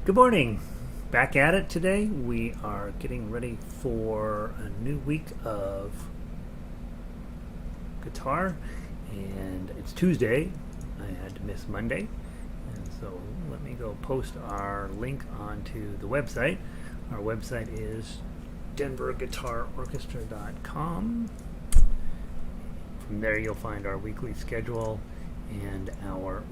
Good morning. Back at it today. We are getting ready for a new week of guitar, and it's Tuesday. I had to miss Monday, and so let me go post our link onto the website. Our website is denverguitarorchestra.com. From there you'll find our weekly schedule and our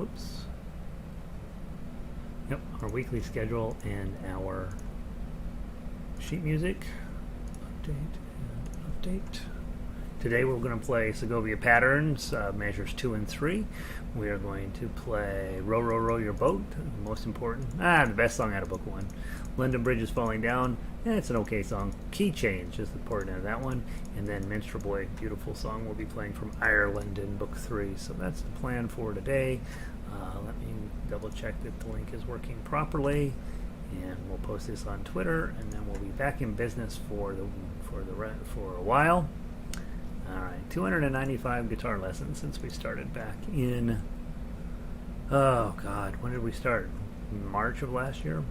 our weekly schedule and our sheet music. Update. Today we're going to play Segovia patterns, measures 2 and 3. We are going to play Row, Row, Row Your Boat, most important. The best song out of Book 1. London Bridge is Falling Down. It's an okay song. Key Change is the important out of that one. And then Minstrel Boy, beautiful song, we'll be playing from Ireland in Book 3. So that's the plan for today. Let me double check that the link is working properly, and we'll post this on Twitter, and then we'll be back in business for a while. All right, 295 guitar lessons since we started back in. Oh God, when did we start? March of last year.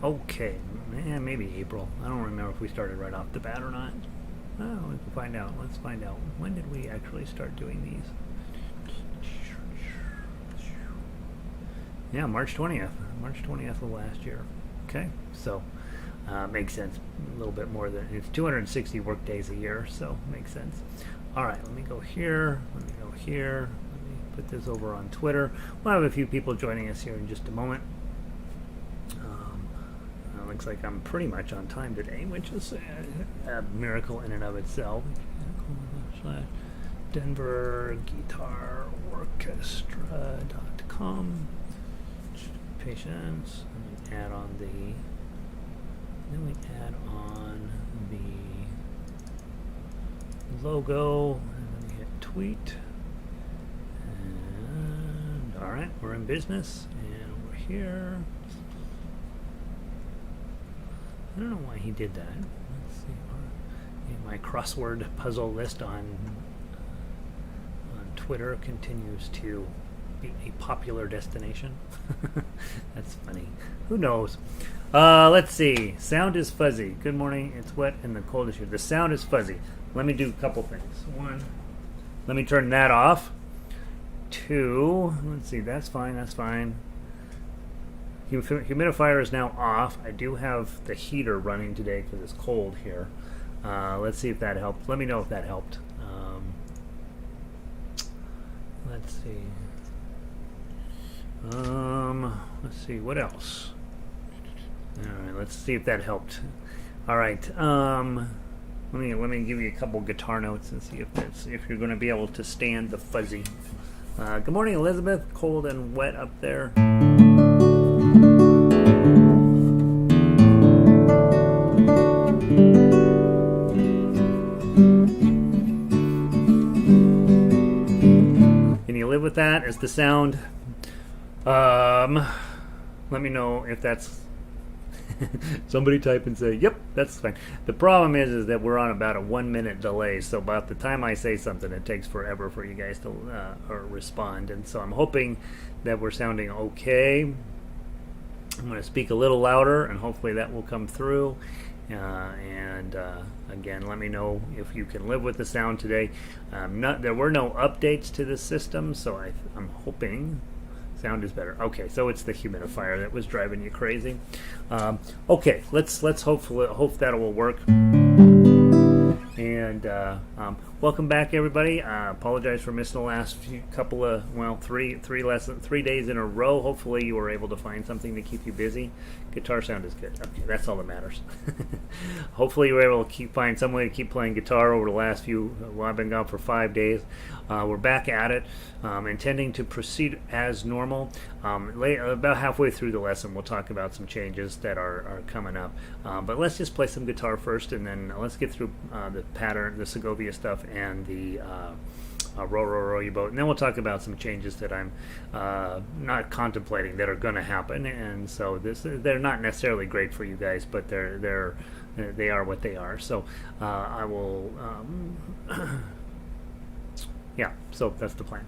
Okay, maybe April. I don't remember if we started right off the bat or not. Oh, we can find out. Let's find out. When did we actually start doing these? Yeah, March 20th. March 20th of last year. Okay, so makes sense. A little bit more than it's 260 work days a year, so makes sense. All right, let me go here. Let me go here. Let me put this over on Twitter. We'll have a few people joining us here in just a moment. Looks like I'm pretty much on time today, which is a miracle in and of itself. DenverGuitarOrchestra.com. Patience. Let me add on the. Then we add on the logo, and then we hit tweet. And all right, we're in business, and we're here. I don't know why he did that. Let's see. My crossword puzzle list on Twitter continues to be a popular destination. That's funny. Who knows? Let's see. Sound is fuzzy. Good morning. It's wet and the cold is here. The sound is fuzzy. Let me do a couple things. One, let me turn that off. Two, let's see. That's fine. That's fine. Humidifier is now off. I do have the heater running today because it's cold here. Let's see if that helped. Let me know if that helped. Let's see. Let's see what else. All right, let's see if that helped. All right. Let me give you a couple guitar notes and see if you're going to be able to stand the fuzzy. Good morning, Elizabeth. Cold and wet up there. With that as the sound. Let me know if that's somebody type and say yep, that's fine. The problem is that we're on about a 1 minute delay, so about the time I say something it takes forever for you guys to respond, and so I'm hoping that we're sounding okay. I'm going to speak a little louder and hopefully that will come through. Again, let me know if you can live with the sound today. There were no updates to the system, so I'm hoping sound is better. Okay, so it's the humidifier that was driving you crazy. Okay, let's hope that will work. And welcome back, everybody. Apologize for missing the last couple of 3 days in a row. Hopefully you were able to find something to keep you busy. Guitar sound is good. Okay, that's all that matters. Hopefully you were able to find some way to keep playing guitar over the last few. I've been gone for 5 days. We're back at it, intending to proceed as normal. About halfway through the lesson, we'll talk about some changes that are coming up. But let's just play some guitar first, and then let's get through the pattern, the Segovia stuff, and the Row, Row, Row Your Boat. And then we'll talk about some changes that I'm not contemplating that are going to happen. And so they're not necessarily great for you guys, but they are what they are. So I will Yeah, so that's the plan.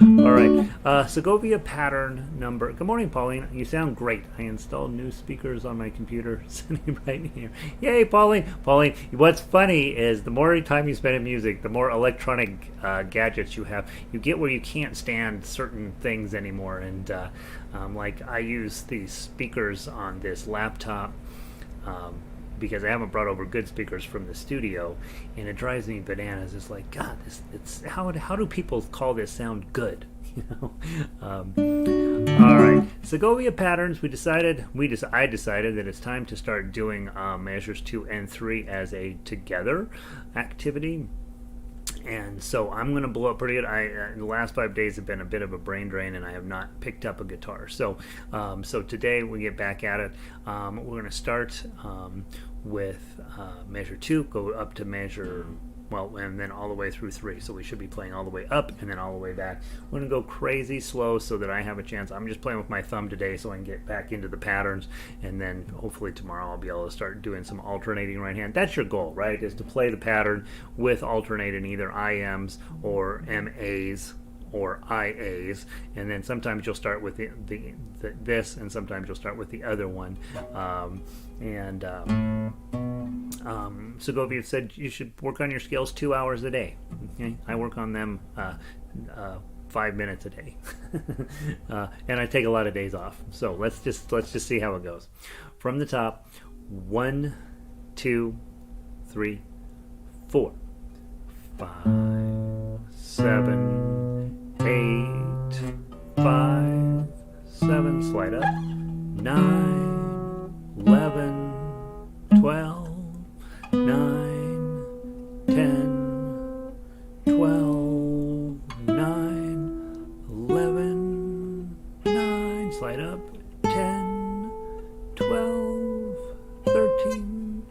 All right. Segovia pattern number. Good morning, Pauline. You sound great. I installed new speakers on my computer sitting right here. Yay, Pauline. Pauline, what's funny is the more time you spend in music, the more electronic gadgets you have. You get where you can't stand certain things anymore. And like I use these speakers on this laptop. Because I haven't brought over good speakers from the studio, and it drives me bananas. It's like, God, it's how do people call this sound good? You know. All right, Segovia patterns. I decided that it's time to start doing measures 2 and 3 as a together activity. And so I'm going to blow up pretty good. The last 5 days have been a bit of a brain drain, and I have not picked up a guitar. So today we get back at it. We're going to start with measure 2, go up to measure, and then all the way through 3. So we should be playing all the way up and then all the way back. We're going to go crazy slow so that I have a chance. I'm just playing with my thumb today so I can get back into the patterns, and then hopefully tomorrow I'll be able to start doing some alternating right hand. That's your goal, right? Is to play the pattern with alternating either IMs or MAs or IAs, and then sometimes you'll start with this, and sometimes you'll start with the other one. Segovia said you should work on your scales 2 hours a day. Okay? I work on them 5 minutes a day, and I take a lot of days off. So let's just see how it goes. From the top, 1, 2, 3, 4, 5, 7, 8, 5, 7. Slide up. 9, 11, 12, 9, 10, 12, 9, 11, 9. Slide up. 10, 12, 13,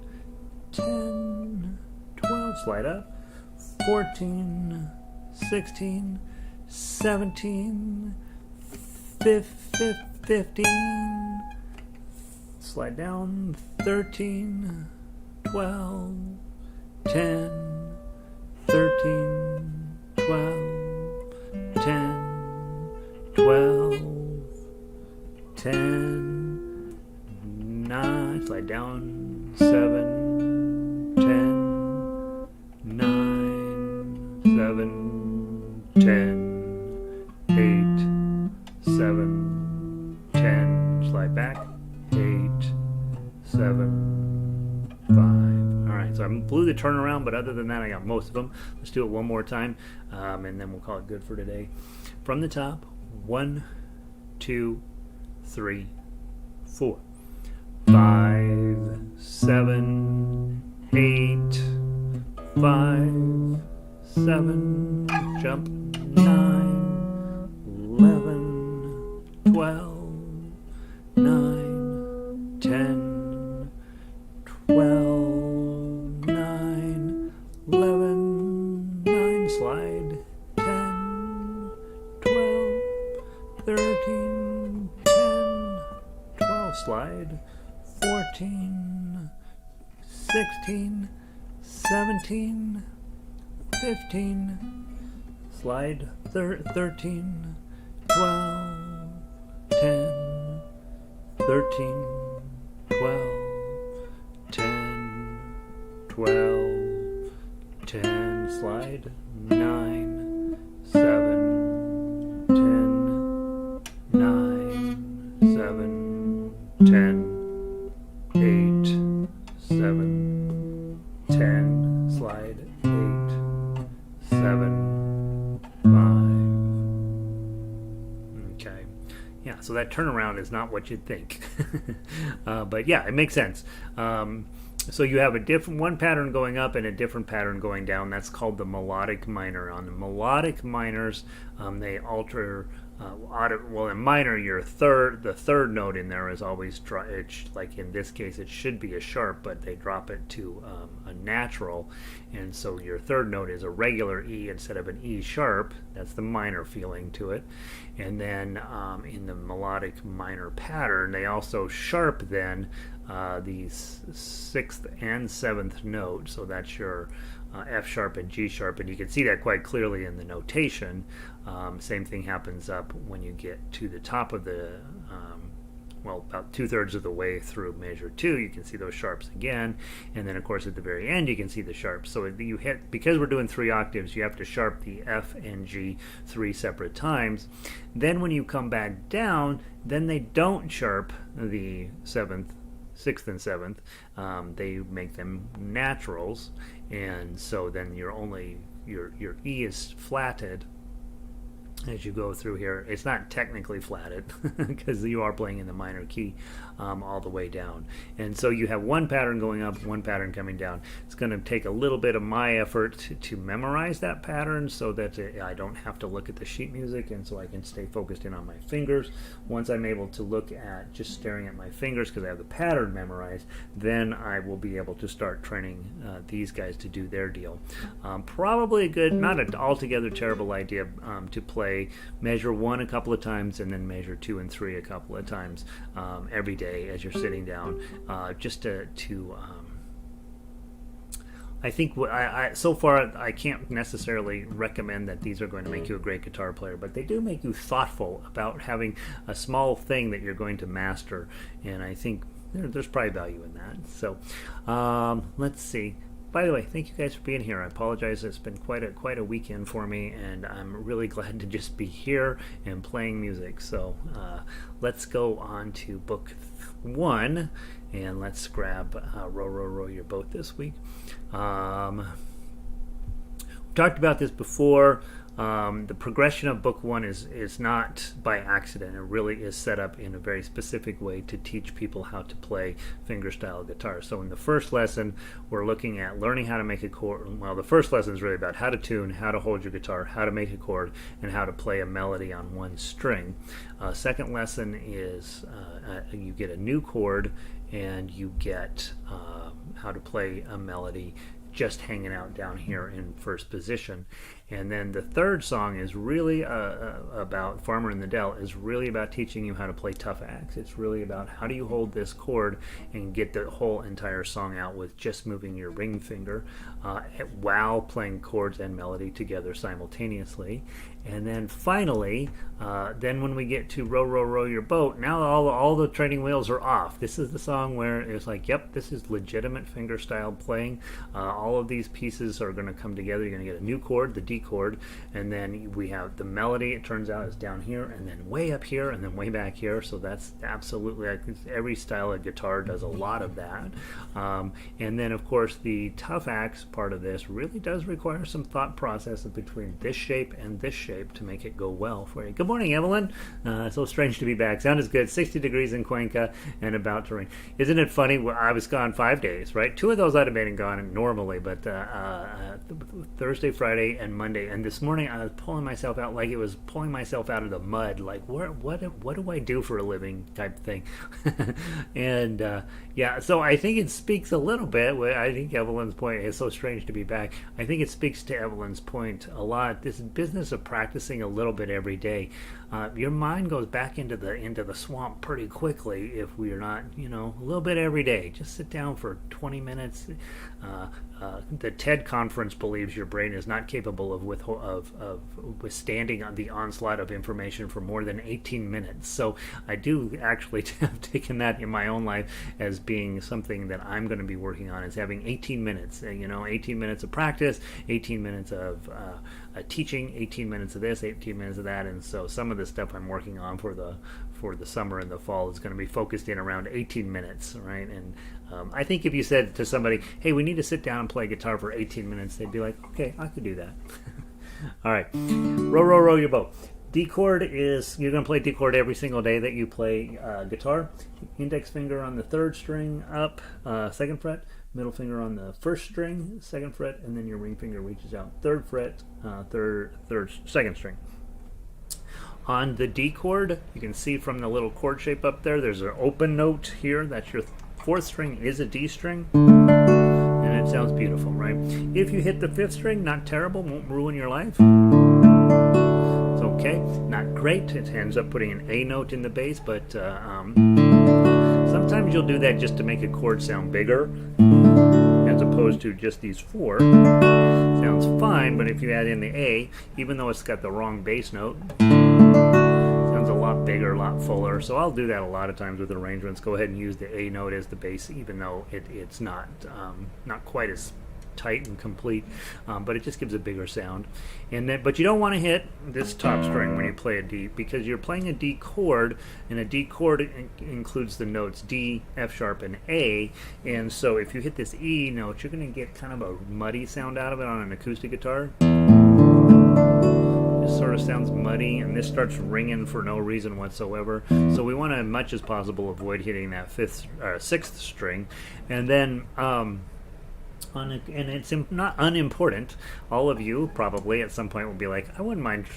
10, 12. Slide up. 14, 16, 17, 15. Slide down. 13, 12, 10, 13, 12, 10, 12, 10, 9. Slide down. 7, 10, 9, 7, 10, 8, 7, 10. Slide back. 8, 7, 5. All right, so I blew the turnaround, but other than that, I got most of them. Let's do it one more time, and then we'll call it good for today. From the top, 1, 2, 3, 4, 5, 7, 8, 5, 7. Jump. 9, 11, 12, 9, 10, 12, 9, 11, 9. Slide. 10, 12, 13, 10, 12. Slide. 14, 16, 17, 15. Slide. 13, 12, 10, 13, 12, 10, 12, 10. Slide. 9, 7, 10, 9, 7, 10, 8, 7, 10. Slide. 8, 7, 5. Okay. Yeah, so that turnaround is not what you'd think. But yeah, it makes sense. So you have one pattern going up and a different pattern going down. That's called the melodic minor. On the melodic minors, they alter. In minor, the third note in there is always like in this case it should be a sharp, but they drop it to a natural, and so your third note is a regular E instead of an E sharp. That's the minor feeling to it. And then in the melodic minor pattern, they also sharp then the 6th and 7th note. So that's your F sharp and G sharp, and you can see that quite clearly in the notation. Same thing happens up when you get to the top of the well, about 2/3 of the way through measure 2, you can see those sharps again, and then of course at the very end you can see the sharps. So you hit, because we're doing 3 octaves, you have to sharp the F and G 3 separate times. Then when you come back down, then they don't sharp the 7th, 6th, and 7th. They make them naturals, and so then your E is flatted as you go through here. It's not technically flatted because you are playing in the minor key all the way down, and so you have one pattern going up, one pattern coming down. It's going to take a little bit of my effort to memorize that pattern so that I don't have to look at the sheet music, and so I can stay focused in on my fingers. Once I'm able to look at just staring at my fingers because I have the pattern memorized, then I will be able to start training these guys to do their deal. Probably a good, not an altogether terrible idea to play measure 1 a couple of times and then measure 2 and 3 a couple of times every day as you're sitting down, just to I think so far I can't necessarily recommend that these are going to make you a great guitar player, but they do make you thoughtful about having a small thing that you're going to master, and I think there's probably value in that. So let's see. By the way, thank you guys for being here. I apologize. It's been quite a weekend for me, and I'm really glad to just be here and playing music. So let's go on to book 1, and let's grab Row, Row, Row Your Boat this week. We talked about this before. The progression of book 1 is not by accident. It really is set up in a very specific way to teach people how to play fingerstyle guitar. So in the first lesson, we're looking at learning how to make a chord. Well, the first lesson is really about how to tune, how to hold your guitar, how to make a chord, and how to play a melody on one string. Second lesson is you get a new chord, and you get how to play a melody just hanging out down here in first position. And then the third song is really about Farmer in the Dell, is really about teaching you how to play tough acts. It's really about how do you hold this chord and get the whole entire song out with just moving your ring finger while playing chords and melody together simultaneously. And then finally, then when we get to Row, Row, Row Your Boat, now all the training wheels are off. This is the song where it's like, yep, this is legitimate fingerstyle playing. All of these pieces are going to come together. You're going to get a new chord, the D chord, and then we have the melody, it turns out, is down here, and then way up here, and then way back here. So that's absolutely, every style of guitar does a lot of that. And then, of course, the tough acts part of this really does require some thought process between this shape and this shape to make it go well for you. Good morning, Evelyn. So strange to be back. Sound is good. 60 degrees in Cuenca and about to rain. Isn't it funny? Well, I was gone 5 days, right? 2 of those I'd have been gone normally, but Thursday, Friday, and Monday. And this morning I was pulling myself out like it was pulling myself out of the mud. Like, what do I do for a living type thing? And yeah, so I think it speaks a little bit. I think Evelyn's point is so strange to be back. I think it speaks to Evelyn's point a lot. This business of practicing a little bit every day, your mind goes back into the swamp pretty quickly if we're not, a little bit every day. Just sit down for 20 minutes. The TED conference believes your brain is not capable of withstanding the onslaught of information for more than 18 minutes. So I do actually have taken that in my own life as being something that I'm going to be working on, is having 18 minutes. 18 minutes of practice, 18 minutes of teaching, 18 minutes of this, 18 minutes of that. And so some of the stuff I'm working on for the summer and the fall is going to be focused in around 18 minutes, right? And I think if you said to somebody, hey, we need to sit down and play guitar for 18 minutes, they'd be like, okay, I could do that. All right. Row, row, row your boat. D chord is, you're going to play D chord every single day that you play guitar. Index finger on the 3rd string up, 2nd fret. Middle finger on the 1st string, 2nd fret, and then your ring finger reaches out 3rd fret, 2nd string. On the D chord, you can see from the little chord shape up there, there's an open note here. That's your 4th string is a D string, and it sounds beautiful, right? If you hit the 5th string, not terrible, won't ruin your life. It's okay, not great. It ends up putting an A note in the bass, but sometimes you'll do that just to make a chord sound bigger. And as opposed to just these 4. Sounds fine, but if you add in the A, even though it's got the wrong bass note, sounds a lot bigger, a lot fuller. So I'll do that a lot of times with arrangements. Go ahead and use the A note as the bass, even though it's not quite as tight and complete, but it just gives a bigger sound. And then, but you don't want to hit this top string when you play a D, because you're playing a D chord, and a D chord includes the notes D, F sharp, and A. And so if you hit this E note, you're going to get kind of a muddy sound out of it on an acoustic guitar. This sort of sounds muddy, and this starts ringing for no reason whatsoever. So we want to, as much as possible, avoid hitting that 6th string. And then and it's not unimportant. All of you probably at some point will be like, I wouldn't mind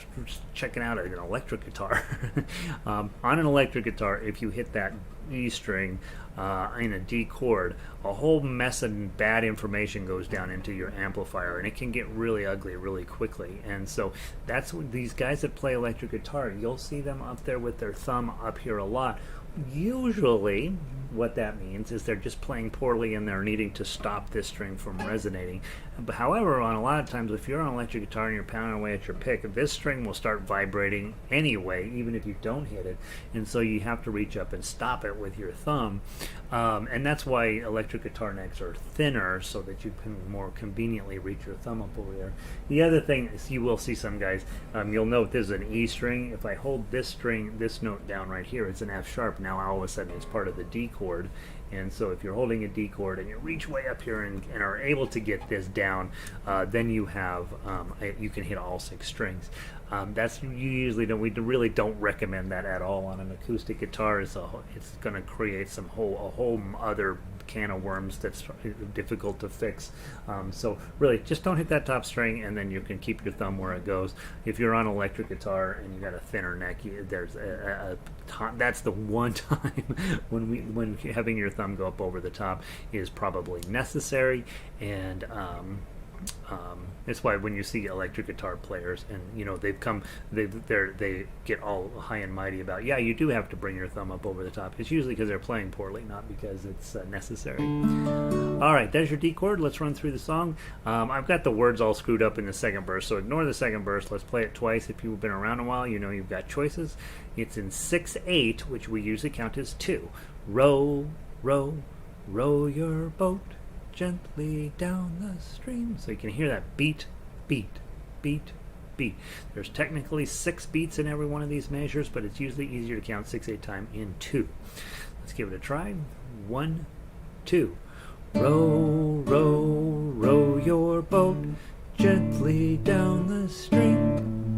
checking out an electric guitar. On an electric guitar, if you hit that E string in a D chord, a whole mess of bad information goes down into your amplifier, and it can get really ugly really quickly. And so that's what these guys that play electric guitar, you'll see them up there with their thumb up here a lot. Usually what that means is they're just playing poorly and they're needing to stop this string from resonating. But however, on a lot of times, if you're on an electric guitar and you're pounding away at your pick, this string will start vibrating anyway, even if you don't hit it. And so you have to reach up and stop it with your thumb. And that's why electric guitar necks are thinner, so that you can more conveniently reach your thumb up over there. The other thing is, you will see some guys, you'll note this is an E string. If I hold this string, this note down right here, it's an F sharp. Now all of a sudden it's part of the D chord. And so if you're holding a D chord and you reach way up here and are able to get this down, then you have you can hit all 6 strings. That's you usually don't. We really don't recommend that at all on an acoustic guitar. It's going to create a whole other can of worms that's difficult to fix. So really, just don't hit that top string, and then you can keep your thumb where it goes. If you're on an electric guitar and you got a thinner neck, there's that's the one time when having your thumb go up over the top is probably necessary. And it's why when you see electric guitar players, and they get all high and mighty about, yeah, you do have to bring your thumb up over the top. It's usually because they're playing poorly, not because it's necessary. All right, there's your D chord. Let's run through the song. I've got the words all screwed up in the second verse, so ignore the second verse. Let's play it twice. If you've been around a while, you know you've got choices. It's in 6/8, which we usually count as 2. Row, row, row your boat gently down the stream. So you can hear that beat, beat, beat, beat. There's technically 6 beats in every one of these measures, but it's usually easier to count 6/8 time in 2. Let's give it a try. 1, 2. Row, row, row your boat gently down the stream.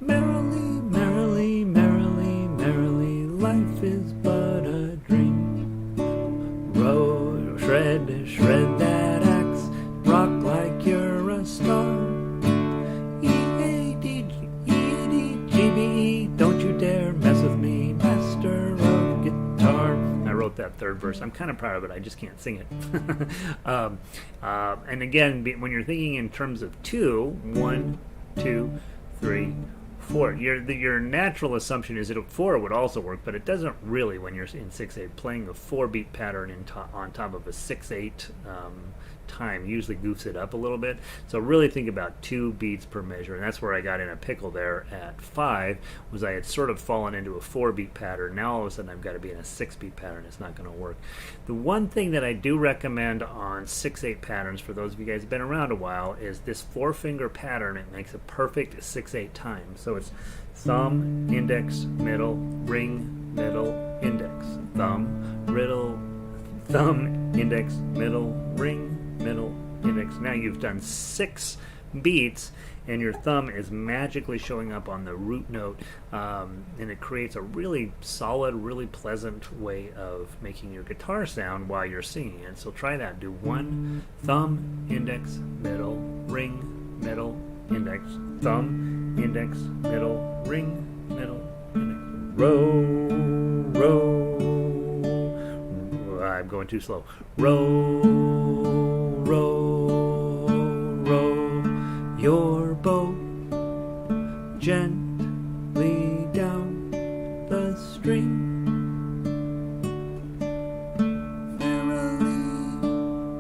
Merrily, merrily, merrily, merrily, life is but a dream. Row, shred, shred that axe, rock like you're a star. E-A-D-G-E-D-G-B-E, don't you dare mess with me, master of guitar. I wrote that third verse. I'm kind of proud of it. I just can't sing it. And again, when you're thinking in terms of 2, 1, 2, 3, 4. Your natural assumption is that a 4 would also work, but it doesn't really when you're in 6/8. Playing a 4-beat pattern on top of a 6/8 time usually goofs it up a little bit. So really think about 2 beats per measure, and that's where I got in a pickle there at 5, was I had sort of fallen into a 4-beat pattern. Now all of a sudden I've got to be in a 6-beat pattern. It's not going to work. The one thing that I do recommend on 6/8 patterns, for those of you guys who've been around a while, is this 4-finger pattern. It makes a perfect 6/8 time. So it's thumb, index, middle, ring, middle, index, thumb, index, middle, ring, middle, index. Now you've done 6 beats, and your thumb is magically showing up on the root note, and it creates a really solid, really pleasant way of making your guitar sound while you're singing it. So try that. Do 1, thumb, index, middle, ring, middle, index, thumb, index, middle, ring, middle, index. Row, row. I'm going too slow. Row, row, row your boat gently down the stream. Merrily,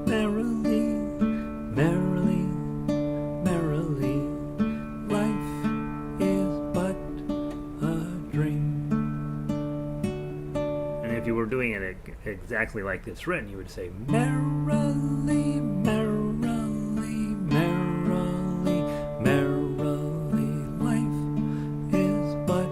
merrily, if you were doing it exactly like it's written, you would say merrily, merrily, merrily, merrily, life is but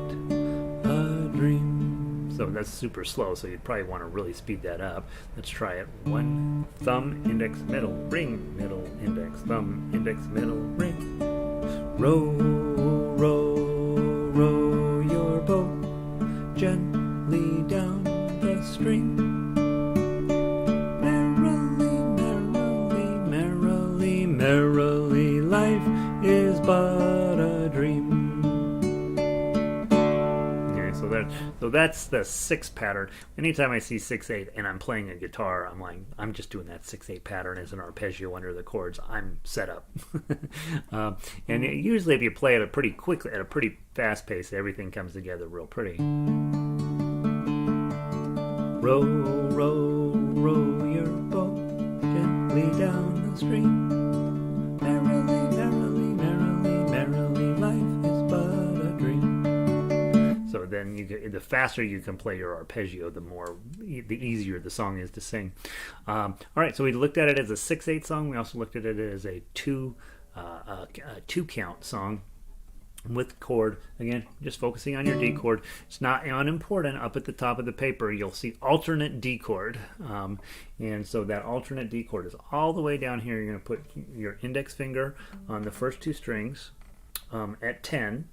a dream. So that's super slow, so you'd probably want to really speed that up. Let's try it. 1 thumb, index, middle, ring, middle, index, thumb, index, middle, ring. Row, row, row your boat gently down the stream. Merrily, merrily, merrily, merrily, life is but a dream. Okay, so that's the 6 pattern. Anytime I see 6/8 and I'm playing a guitar, I'm like, I'm just doing that 6/8 pattern as an arpeggio under the chords. I'm set up. And usually, if you play at a pretty fast pace, everything comes together real pretty. Row, row, row your boat gently down the stream. Merrily, merrily, merrily, merrily, life is but a dream. So then, the faster you can play your arpeggio, the easier the song is to sing. All right, so we looked at it as a 6/8 song. We also looked at it as a 2 count song with chord. Again, just focusing on your D chord. It's not unimportant. Up at the top of the paper, you'll see alternate D chord. And so that alternate D chord is all the way down here. You're going to put your index finger on the first 2 strings at 10,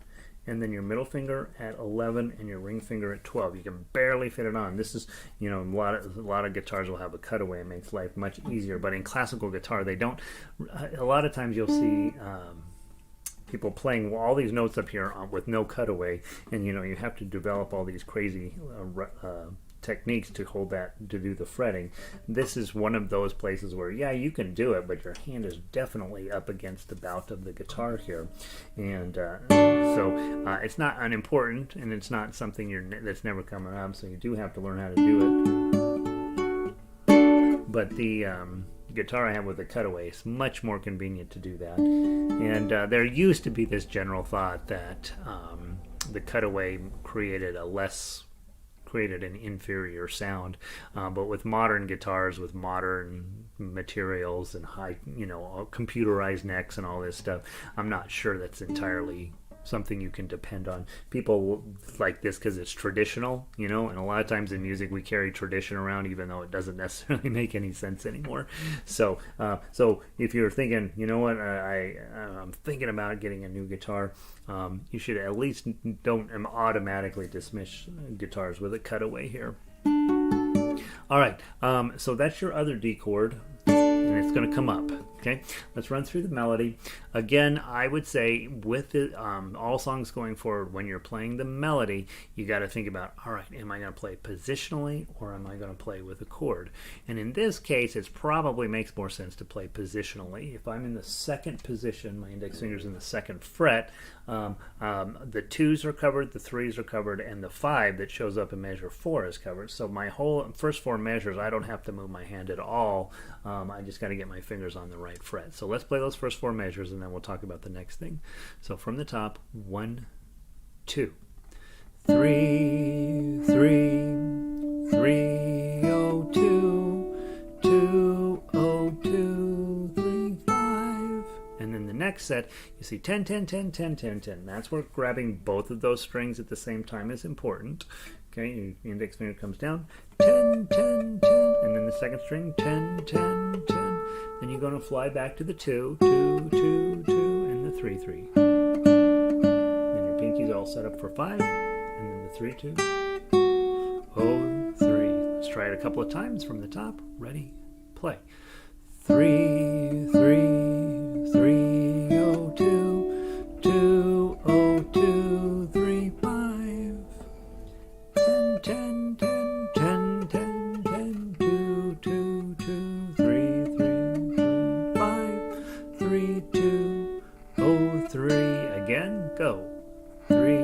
and then your middle finger at 11 and your ring finger at 12. You can barely fit it on. This is, a lot of guitars will have a cutaway. It makes life much easier. But in classical guitar, they don't. A lot of times you'll see people playing all these notes up here with no cutaway, and you have to develop all these crazy techniques to do the fretting. This is one of those places where you can do it, but your hand is definitely up against the bout of the guitar here, and so it's not unimportant, and it's not something that's never coming up, so you do have to learn how to do it. But the guitar I have with a cutaway is much more convenient to do that. And there used to be this general thought that the cutaway created an inferior sound, but with modern guitars, with modern materials and high, computerized necks and all this stuff, I'm not sure that's entirely something you can depend on. People like this because it's traditional, and a lot of times in music we carry tradition around even though it doesn't necessarily make any sense anymore. So if you're thinking, I'm thinking about getting a new guitar, you should at least don't automatically dismiss guitars with a cutaway here. All right, so that's your other D chord, and it's going to come up. Okay, let's run through the melody. Again, I would say with all songs going forward, when you're playing the melody, you got to think about, all right, am I going to play positionally or am I going to play with a chord? And in this case, it probably makes more sense to play positionally. If I'm in the 2nd position, my index finger's in the 2nd fret, the 2s are covered, the 3s are covered, and the 5 that shows up in measure 4 is covered. So my whole first 4 measures, I don't have to move my hand at all. I just got to get my fingers on the right fret. So let's play those first 4 measures, and then we'll talk about the next thing. So from the top, 1, 2, 3, 3, 3, 0, 2, 2, 0, 2, 3, 5. And then the next set, you see 10, 10, 10, 10, 10, 10. That's where grabbing both of those strings at the same time is important. Okay, your index finger comes down, 10, 10, 10, and then the 2nd string, 10, 10, 10. Then you're going to fly back to the 2, 2, 2, 2, and the 3, 3. Then your pinky's all set up for 5, and then the 3, 2, 0, 3. Let's try it a couple of times from the top. Ready, play. 3, 3, 3, 0, 2, 2, 0, 2, 3, 5. 10, 10, 10, 10, 10, 10, 2, 2, 2, 3, 3, 5, 3, 2, 0, 3. Again, go. 3.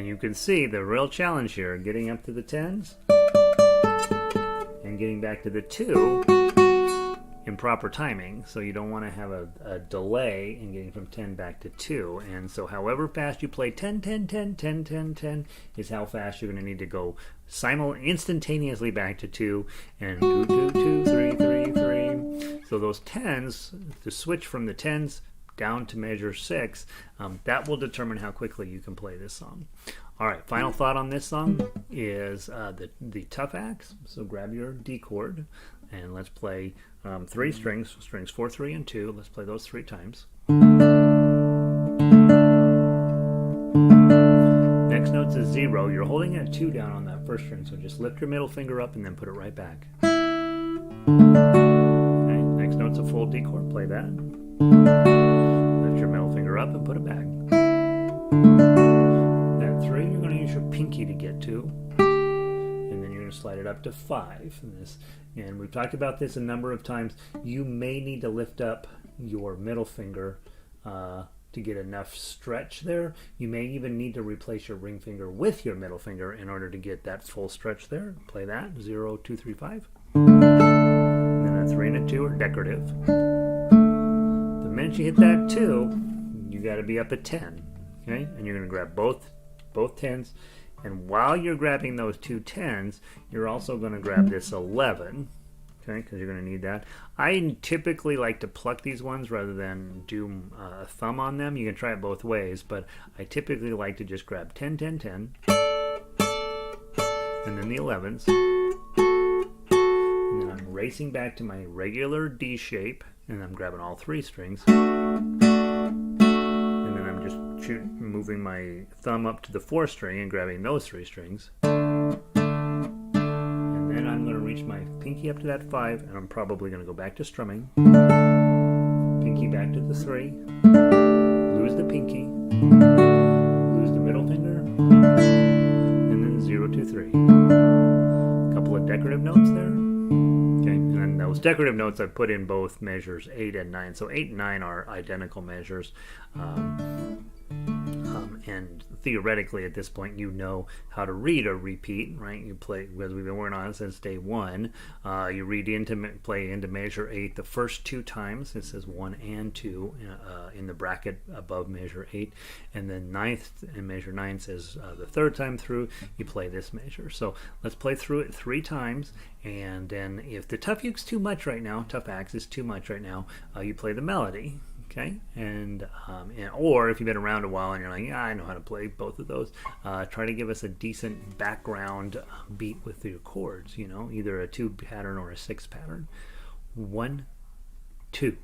And you can see the real challenge here, getting up to the 10s and getting back to the 2 in proper timing. So you don't want to have a delay in getting from 10 back to 2. And so however fast you play 10, 10, 10, 10, 10, 10 is how fast you're going to need to go instantaneously back to 2 and 2, 2, 2, 3, 3, 3. So those 10s, to switch from the 10s down to measure 6, that will determine how quickly you can play this song. All right, final thought on this song is the tough axe. So grab your D chord and let's play 3 strings, strings 4, 3, and 2. Let's play those 3 times. Next note's a 0. You're holding a 2 down on that first string, so just lift your middle finger up and then put it right back. Okay, next note's a full D chord. Play that. Lift your middle finger up and put it back. That 3, you're going to use your pinky to get to. And then you're going to slide it up to 5 in this. And we've talked about this a number of times. You may need to lift up your middle finger to get enough stretch there. You may even need to replace your ring finger with your middle finger in order to get that full stretch there. Play that. 0, 2, 3, 5. And then a 3 and a 2 are decorative. The minute you hit that 2, you got to be up at 10. Okay? And you're going to grab both 10s. And while you're grabbing those 2 10s, you're also going to grab this 11. Okay, because you're going to need that. I typically like to pluck these ones rather than do a thumb on them. You can try it both ways, but I typically like to just grab 10, 10, 10, and then the 11s. And then I'm racing back to my regular D shape, and I'm grabbing all 3 strings. And then I'm just moving my thumb up to the 4th string and grabbing those 3 strings. Then I'm going to reach my pinky up to that 5, and I'm probably going to go back to strumming. Pinky back to the 3. Lose the pinky. Lose the middle finger. And then 0, 2, 3. A couple of decorative notes there. Okay, and then those decorative notes I put in both measures 8 and 9. So 8 and 9 are identical measures. And theoretically at this point you know how to read a repeat, right? You play, because we've been working on it since day 1. You play into measure 8 the first 2 times. It says 1 and 2 in the bracket above measure 8, and then 9th and measure 9 says the 3rd time through you play this measure. So let's play through it 3 times, and then if the tough axe is too much right now, you play the melody. Okay, and or if you've been around a while and you're like, yeah, I know how to play both of those, try to give us a decent background beat with your chords, you know, either a 2 pattern or a 6 pattern. 1, 2.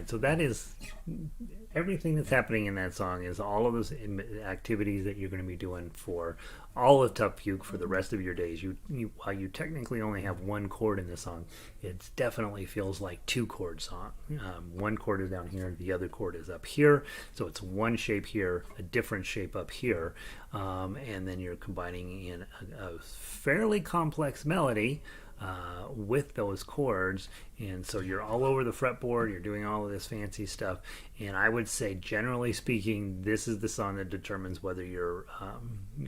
right, so that is everything that's happening in that song is all of those activities that you're going to be doing for all of Tough Fugue for the rest of your days. While you technically only have one chord in the song, it definitely feels like two chord song. One chord is down here, the other chord is up here, so it's one shape here, a different shape up here, and then you're combining in a fairly complex melody with those chords, and so you're all over the fretboard, you're doing all of this fancy stuff, and I would say generally speaking this is the song that determines whether you're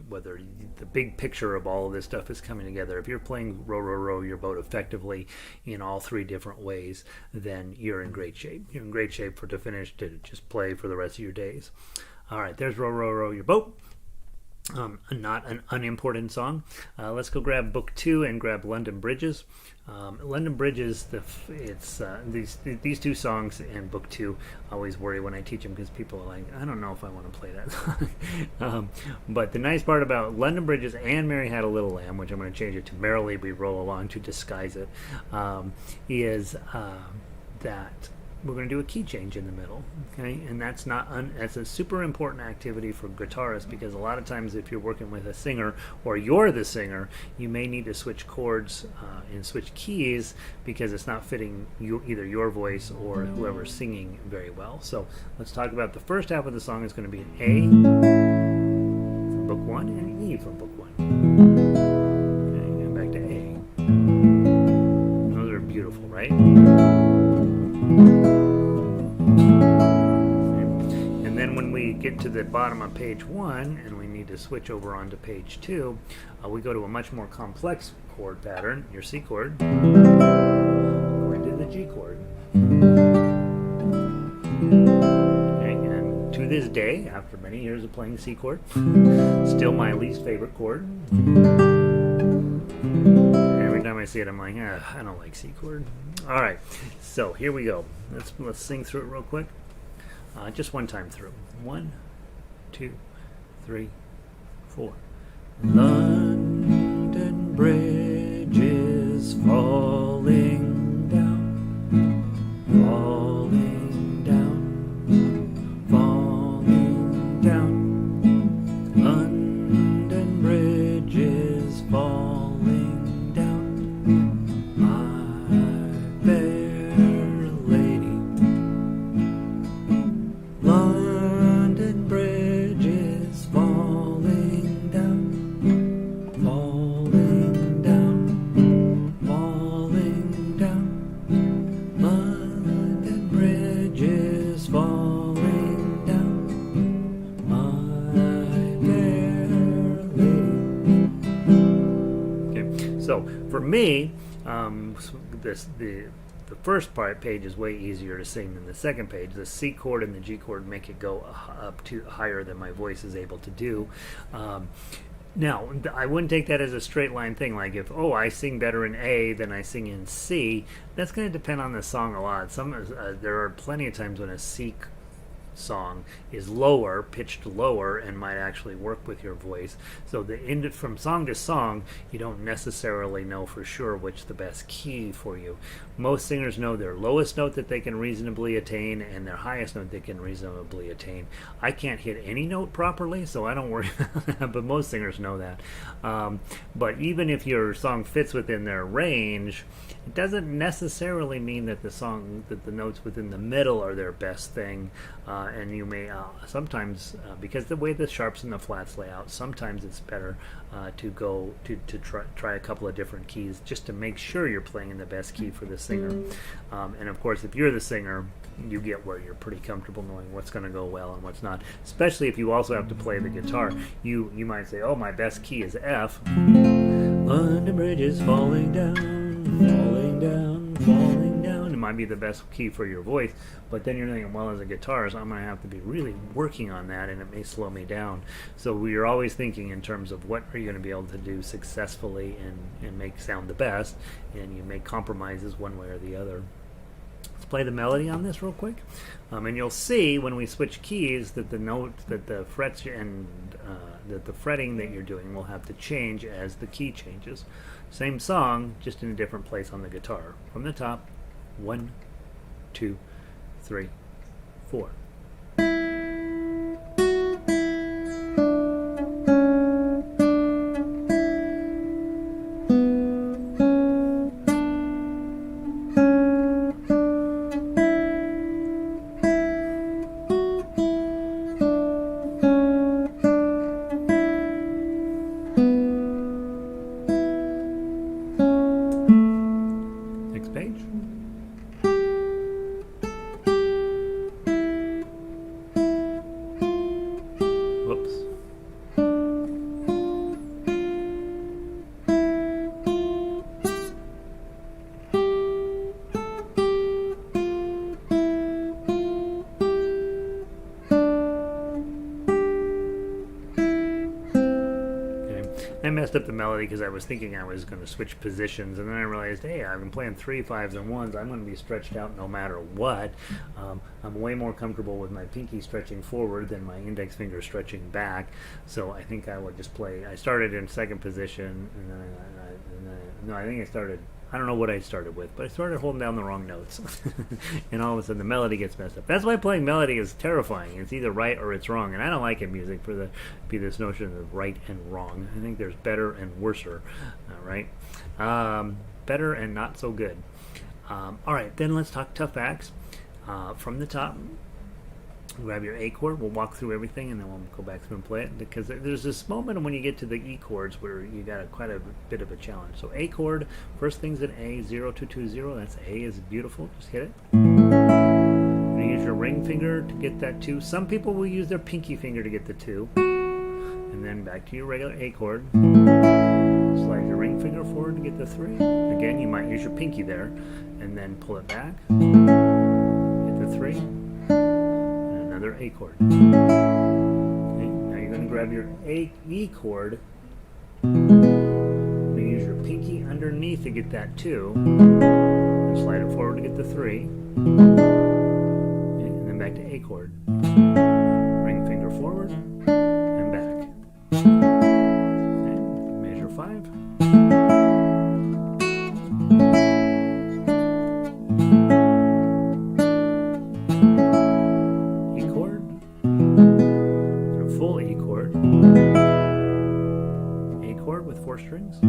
whether the big picture of all of this stuff is coming together. If you're playing row row row your boat effectively in all three different ways, then you're in great shape. You're in great shape to finish to just play for the rest of your days. All right, there's row row row your boat. Not an unimportant song. Let's go grab Book 2 and grab London Bridges. London Bridges, these two songs and Book 2, I always worry when I teach them because people are like, I don't know if I want to play that song. But the nice part about London Bridges and Mary Had a Little Lamb, which I'm going to change it to Merrily We Roll Along to disguise it, is that we're going to do a key change in the middle, okay? And that's that's a super important activity for guitarists, because a lot of times if you're working with a singer or you're the singer, you may need to switch chords and switch keys because it's not fitting either your voice or whoever's singing very well. So let's talk about the first half of the song is going to be an A from Book 1 and an E from Book 1. Okay, and back to A. Those are beautiful, right? And then when we get to the bottom of page 1 and we need to switch over onto page 2, we go to a much more complex chord pattern, your C chord, going to the G chord. Okay, and to this day, after many years of playing C chord, still my least favorite chord. Every time I see it, I'm like, I don't like C chord. All right, so here we go. Let's sing through it real quick. Just one time through. 1, 2, 3, 4. London Bridge is falling down, falling down, falling down. London Bridge is falling down, my fair lady. London Bridge is falling down, falling down, falling down. London Bridge is falling down, my fair lady. Okay, so for me, the first page is way easier to sing than the second page. The C chord and the G chord make it go up to higher than my voice is able to do. Now, I wouldn't take that as a straight line thing, like if, I sing better in A than I sing in C. That's going to depend on the song a lot. There are plenty of times when a C song is lower, pitched lower, and might actually work with your voice. So from song to song, you don't necessarily know for sure which the best key for you. Most singers know their lowest note that they can reasonably attain and their highest note they can reasonably attain. I can't hit any note properly, so I don't worry about that, but most singers know that. But even if your song fits within their range, it doesn't necessarily mean that the notes within the middle are their best thing. And you may sometimes, because the way the sharps and the flats lay out, sometimes it's better to go to try a couple of different keys just to make sure you're playing in the best key for the singer. And of course, if you're the singer, you get where you're pretty comfortable knowing what's going to go well and what's not. Especially if you also have to play the guitar, you might say, my best key is F. London Bridge is falling down, falling down, falling down. It might be the best key for your voice, but then you're thinking, as a guitarist, I'm going to have to be really working on that, and it may slow me down. So we're always thinking in terms of what are you going to be able to do successfully and make sound the best, and you make compromises one way or the other. Let's play the melody on this real quick, and you'll see when we switch keys that the notes, that the frets and that the fretting that you're doing will have to change as the key changes. Same song, just in a different place on the guitar. From the top, 1, 2, 3, 4. Next page. Whoops. I messed up the melody because I was thinking I was going to switch positions, and then I realized, hey, I've been playing 3 5s and 1s. I'm going to be stretched out no matter what. I'm way more comfortable with my pinky stretching forward than my index finger stretching back. So I think I would just play. I started in second position, and then I think I started. I don't know what I started with, but I started holding down the wrong notes, and all of a sudden the melody gets messed up. That's why playing melody is terrifying. It's either right or it's wrong, and I don't like in music for the be this notion of right and wrong. I think there's better and worser, right? Better and not so good. All right, then let's talk tough acts from the top. Grab your A chord. We'll walk through everything, and then we'll go back through and play it. Because there's this moment when you get to the E chords where you got quite a bit of a challenge. So A chord, first thing's an A, 0 2 2 0. That's A is beautiful. Just hit it. And you use your ring finger to get that 2. Some people will use their pinky finger to get the 2. And then back to your regular A chord. Slide your ring finger forward to get the 3. Again, you might use your pinky there, and then pull it back. Hit the 3. Another A chord. Okay, now you're going to grab your E chord. You use your pinky underneath to get that 2. And slide it forward to get the 3. Okay, and then back to A chord. Ring finger forward and back. Okay, measure 5. Strings. Okay.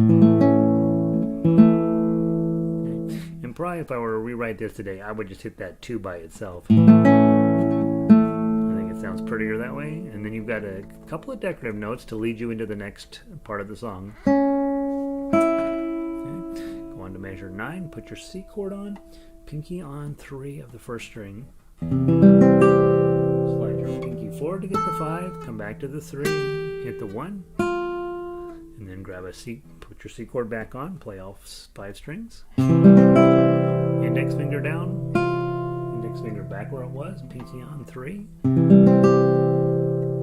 And probably if I were to rewrite this today, I would just hit that 2 by itself. I think it sounds prettier that way. And then you've got a couple of decorative notes to lead you into the next part of the song. Okay. Go on to measure 9, put your C chord on, pinky on 3 of the first string. Slide your pinky forward to get the 5, come back to the 3, hit the 1. And then grab a C, put your C chord back on, play all 5 strings. Index finger down, index finger back where it was, pinky on 3.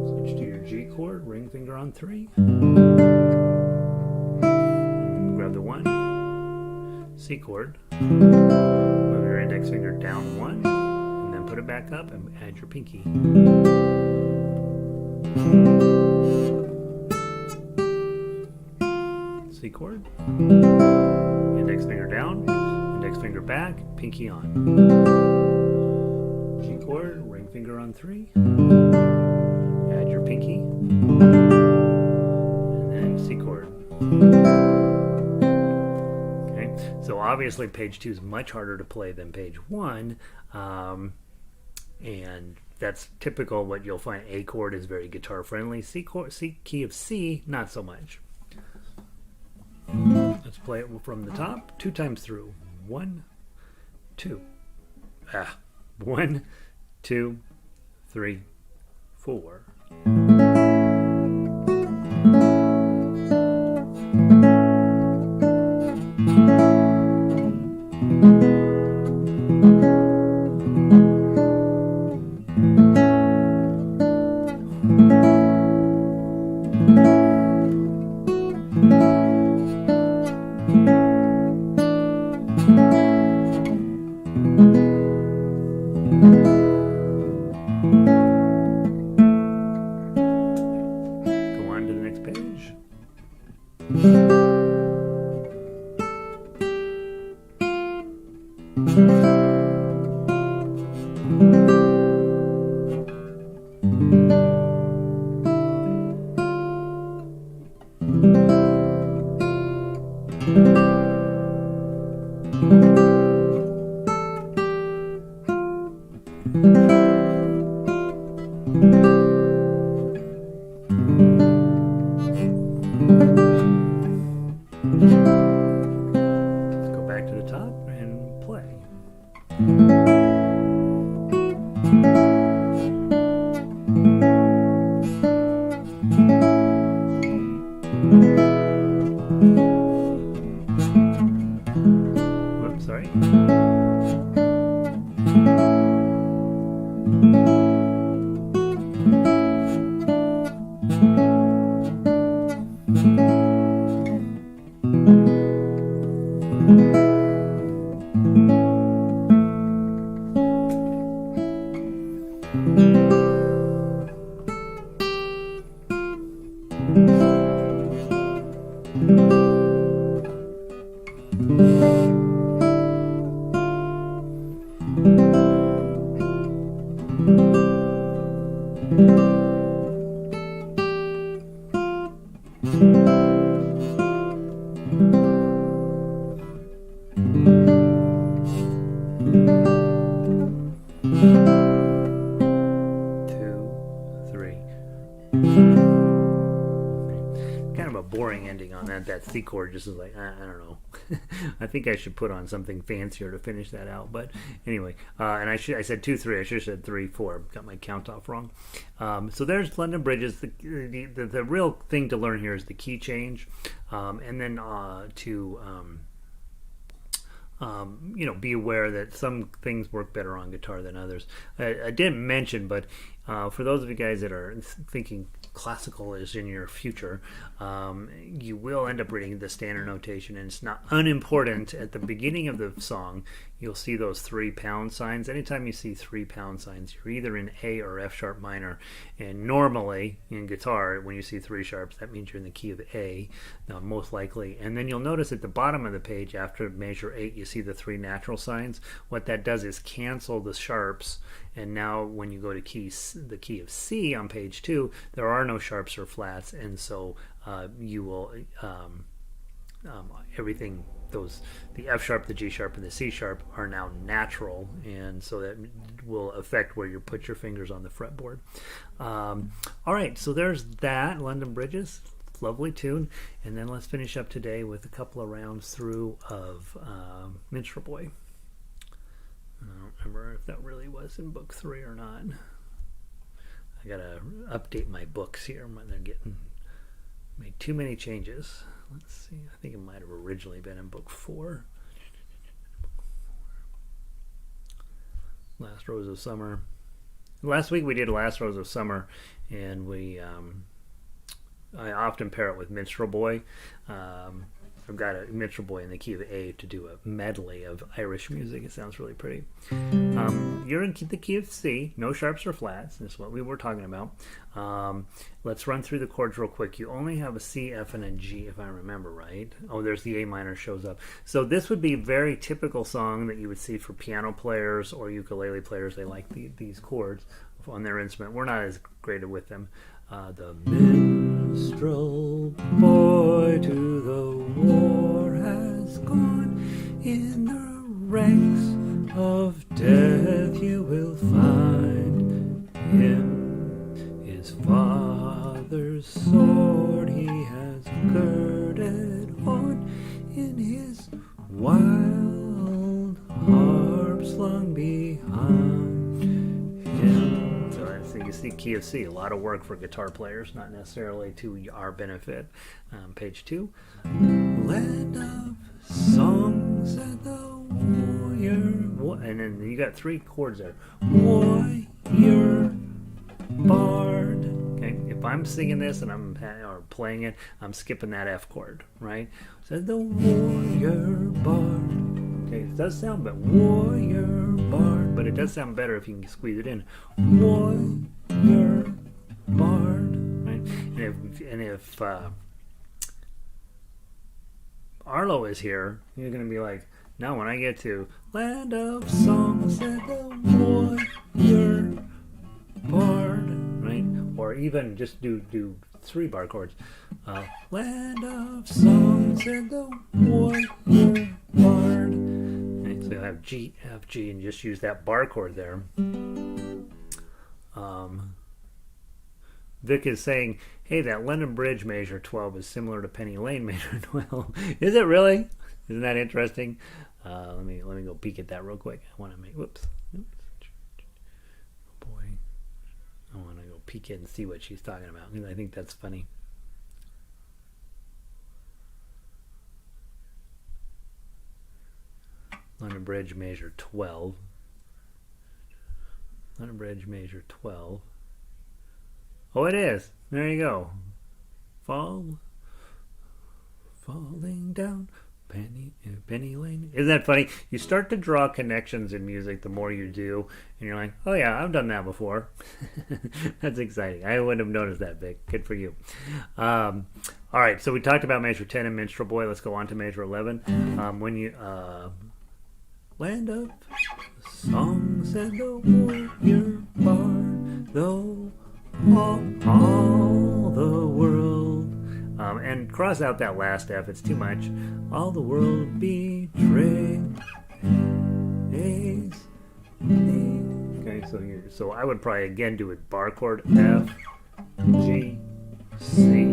Switch to your G chord, ring finger on 3. And grab the 1, C chord, move your index finger down 1, and then put it back up and add your pinky. C chord, index finger down, index finger back, pinky on. G chord, ring finger on 3, add your pinky, and then C chord. Okay, so obviously page 2 is much harder to play than page 1, and that's typical. What you'll find, A chord is very guitar friendly, C chord, C key of C, not so much. Let's play it from the top 2 times through. 1, 2. 1, 2, 3, 4. Sorry. Boring ending on that C chord just is like, I don't know. I think I should put on something fancier to finish that out, but anyway, and I said 2-3, I should have said 3-4, got my count off wrong. So there's London Bridges. The real thing to learn here is the key change, and then be aware that some things work better on guitar than others. I didn't mention, but for those of you guys that are thinking classical is in your future, you will end up reading the standard notation, and it's not unimportant. At the beginning of the song, you'll see those 3 pound signs. Anytime you see 3 pound signs, you're either in A or F sharp minor. And normally in guitar, when you see 3 sharps, that means you're in the key of A, most likely. And then you'll notice at the bottom of the page, after measure 8, you see the 3 natural signs. What that does is cancel the sharps. And now when you go to the key of C on page 2, there are no sharps or flats, and so you will everything, the F sharp, the G sharp, and the C sharp are now natural, and so that will affect where you put your fingers on the fretboard. All right, so there's that, London Bridges, lovely tune, and then let's finish up today with a couple of rounds through of Minstrel Boy. I don't remember if that really was in book 3 or not. I gotta update my books here. They're made too many changes. Let's see. I think it might have originally been in book 4. Last Rose of Summer. Last week we did Last Rose of Summer, and I often pair it with Minstrel Boy. I've got a Minstrel Boy in the key of A to do a medley of Irish music. It sounds really pretty. You're in the key of C, no sharps or flats. That's what we were talking about. Let's run through the chords real quick. You only have a C, F, and a G, if I remember right. Oh, there's the A minor shows up. So this would be a very typical song that you would see for piano players or ukulele players. They like these chords on their instrument. We're not as great with them. The minstrel boy to the war has gone. In the ranks of death you will find him. His father's sword he has girded on. In his wild harp slung behind him. So you see key of C, a lot of work for guitar players, not necessarily to our benefit. Page 2. Land of songs and the warrior, and then you got 3 chords there. Warrior bard. Okay, if I'm singing this and I'm playing it, I'm skipping that F chord, right? So the warrior bard. Okay, it does sound but warrior bard, but it does sound better if you can squeeze it in. Warrior bard, right? And if Arlo is here, you're going to be like, now when I get to Land of Songs and the Warrior Bard, right? Or even just do 3 bar chords. Land of Songs and the Warrior Bard. Okay, so you'll have G, F, G, and just use that bar chord there. Vic is saying, hey, that London Bridge measure 12 is similar to Penny Lane measure 12. Is it really? Isn't that interesting? Let me go peek at that real quick. I want to make, whoops. Oh boy. I want to go peek in and see what she's talking about, because I think that's funny. unabridged measure 12. Unabridged measure 12. Oh, it is. There you go. Falling down penny lane. Isn't that funny? You start to draw connections in music the more you do, and you're like, oh yeah, I've done that before. That's exciting. I wouldn't have noticed that, Vic. Good for you. All right, so we talked about measure 10 and Minstrel Boy. Let's go on to measure 11. When you land up songs and a warrior bard, though all the world, and cross out that last F, it's too much. All the world betrays me. Okay, so I would probably again do it bar chord F, G, C.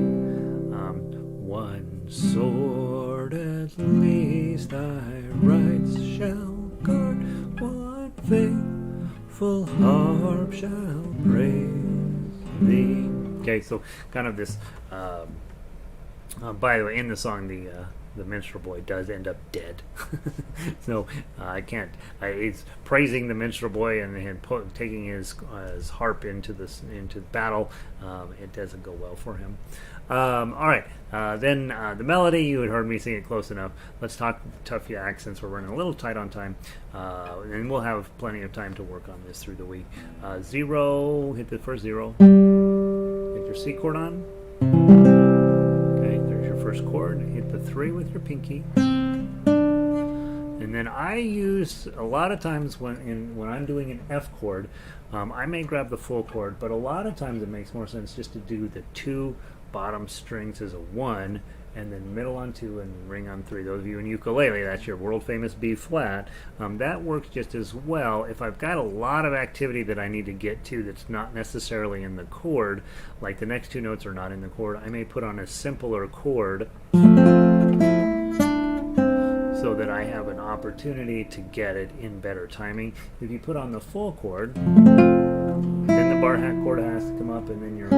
One sword at least thy rights shall guard, one faithful harp shall praise thee. Okay, so kind of this. By the way, in the song, the Minstrel Boy does end up dead. So I can't. It's praising the Minstrel Boy and taking his harp into battle. It doesn't go well for him. All right. Then the melody, you had heard me sing it close enough. Let's talk tough yak since we're running a little tight on time, and we'll have plenty of time to work on this through the week. 0, hit the first 0. Hit your C chord on. First chord, hit the 3 with your pinky, and then I use a lot of times when I'm doing an F chord, I may grab the full chord, but a lot of times it makes more sense just to do the 2 bottom strings as a 1, and then middle on 2 and ring on 3. Those of you in ukulele, that's your world famous B flat. That works just as well. If I've got a lot of activity that I need to get to that's not necessarily in the chord, like the next 2 notes are not in the chord, I may put on a simpler chord so that I have an opportunity to get it in better timing. If you put on the full chord, then the bar hat chord has to come up, and then your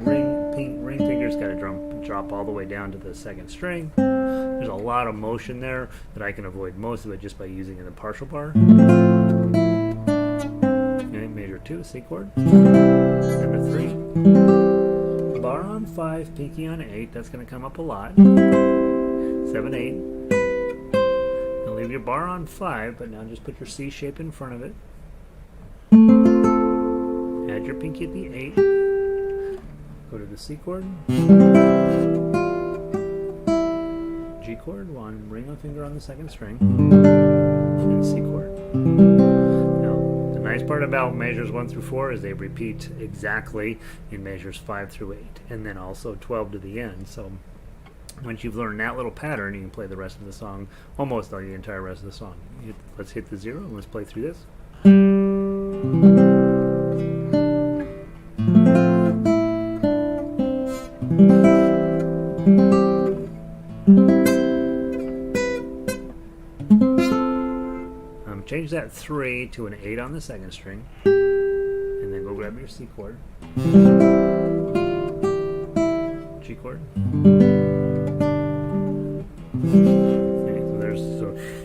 ring finger's got to drop all the way down to the 2nd string. There's a lot of motion there that I can avoid most of it just by using in the partial bar. Okay, measure 2, C chord. Number 3. Bar on 5, pinky on 8. That's going to come up a lot. 7, 8. Now leave your bar on 5, but now just put your C shape in front of it. Add your pinky at the 8. Go to the C chord, G chord, ring on finger on the 2nd string, and C chord. Now, the nice part about measures 1 through 4 is they repeat exactly in measures 5 through 8, and then also 12 to the end. So once you've learned that little pattern, you can play the rest of the song, almost the entire rest of the song. Let's hit the 0 and let's play through this. Change that 3 to an 8 on the 2nd string, and then go grab your C chord, G chord. Okay,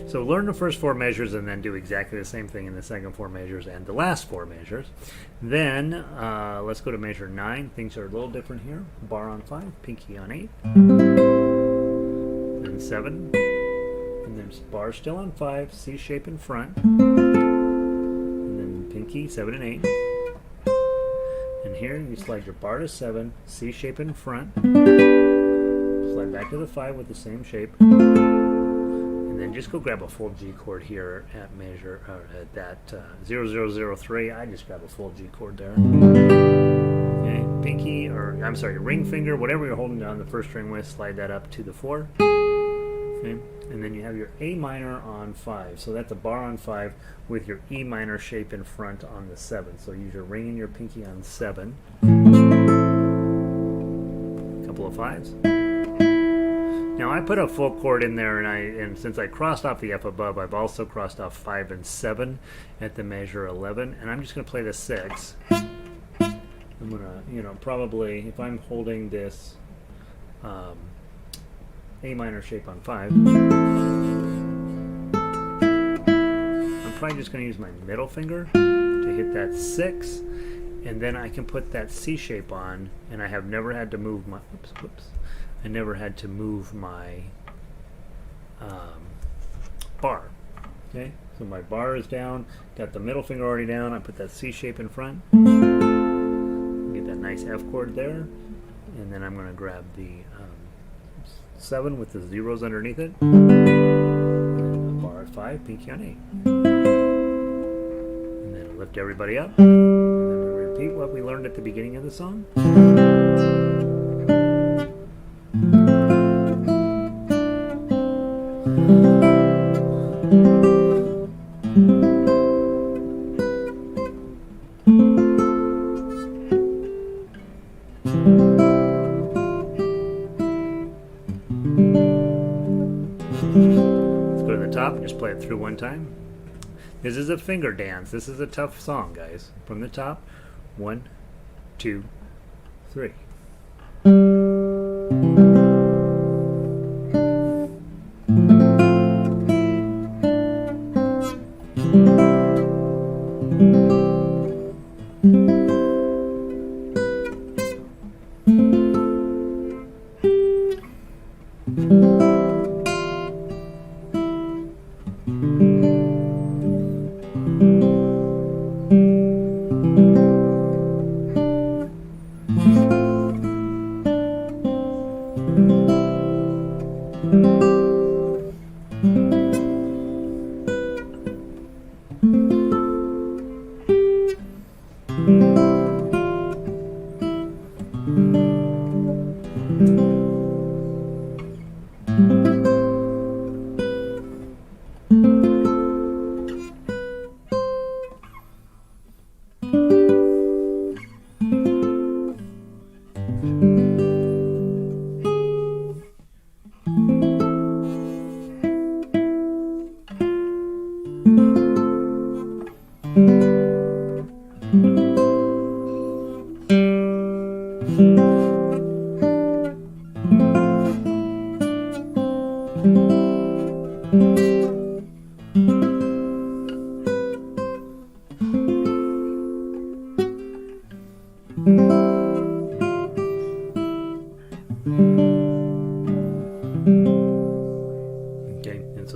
so learn the first 4 measures and then do exactly the same thing in the second 4 measures and the last 4 measures. Then let's go to measure 9. Things are a little different here. Bar on 5, pinky on 8, then 7. And then bar still on 5, C shape in front, and then pinky 7 and 8. And here you slide your bar to 7, C shape in front, slide back to the 5 with the same shape, and then just go grab a full G chord here at measure at that 0003. I just grab a full G chord there. Okay, pinky, or I'm sorry, ring finger, whatever you're holding down the 1st string with, slide that up to the 4. Okay. And then you have your A minor on 5. So that's a bar on 5 with your E minor shape in front on the 7. So use your ring and your pinky on 7. Couple of 5s. Now I put a full chord in there, and since I crossed off the F above, I've also crossed off 5 and 7 at the measure 11. And I'm just going to play the 6. I'm going to, probably, if I'm holding this A minor shape on 5, probably just going to use my middle finger to hit that 6, and then I can put that C shape on, and I have never had to move my, I never had to move my bar. Okay, so my bar is down, got the middle finger already down, I put that C shape in front, get that nice F chord there, and then I'm going to grab the 7 with the zeros underneath it, and bar at 5, pinky on 8. And then lift everybody up, and then we repeat what we learned at the beginning of the song. Just play it through one time. This is a finger dance. This is a tough song, guys. From the top, 1, 2, 3.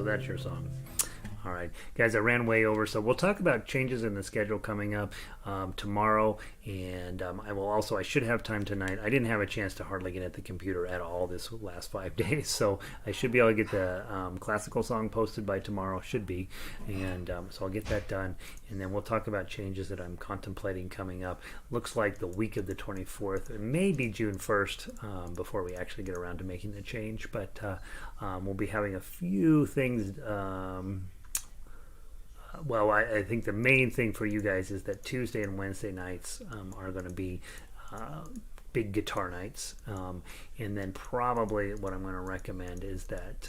That's your song. All right, guys, I ran way over, so we'll talk about changes in the schedule coming up tomorrow, and I should have time tonight. I didn't have a chance to hardly get at the computer at all this last 5 days, so I should be able to get the classical song posted by tomorrow, should be, and so I'll get that done, and then we'll talk about changes that I'm contemplating coming up. Looks like the week of the 24th, it may be June 1st before we actually get around to making the change, but we'll be having a few things. Well, I think the main thing for you guys is that Tuesday and Wednesday nights are going to be big guitar nights, and then probably what I'm going to recommend is that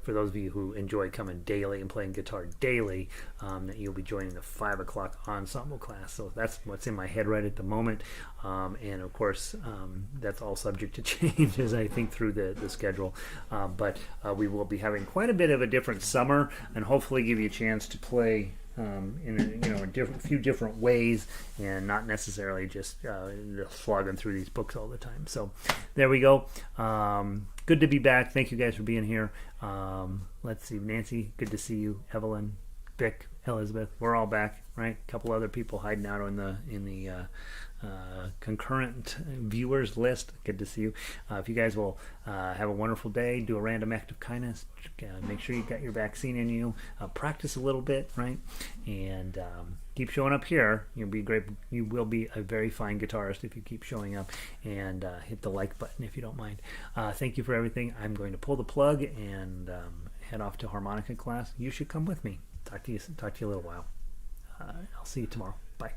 for those of you who enjoy coming daily and playing guitar daily, that you'll be joining the 5 o'clock ensemble class. So that's what's in my head right at the moment, and of course that's all subject to change as I think through the schedule, but we will be having quite a bit of a different summer, and hopefully give you a chance to play in a few different ways, and not necessarily just slogging through these books all the time. So there we go. Good to be back. Thank you guys for being here. Let's see, Nancy, good to see you. Evelyn, Vic, Elizabeth, we're all back, right? A couple other people hiding out in the concurrent viewers list. Good to see you. If you guys will have a wonderful day, do a random act of kindness, make sure you got your vaccine in you, practice a little bit, right? And keep showing up here. You'll be great. You will be a very fine guitarist if you keep showing up, and hit the like button if you don't mind. Thank you for everything. I'm going to pull the plug and head off to harmonica class. You should come with me. Talk to you in a little while. I'll see you tomorrow. Bye.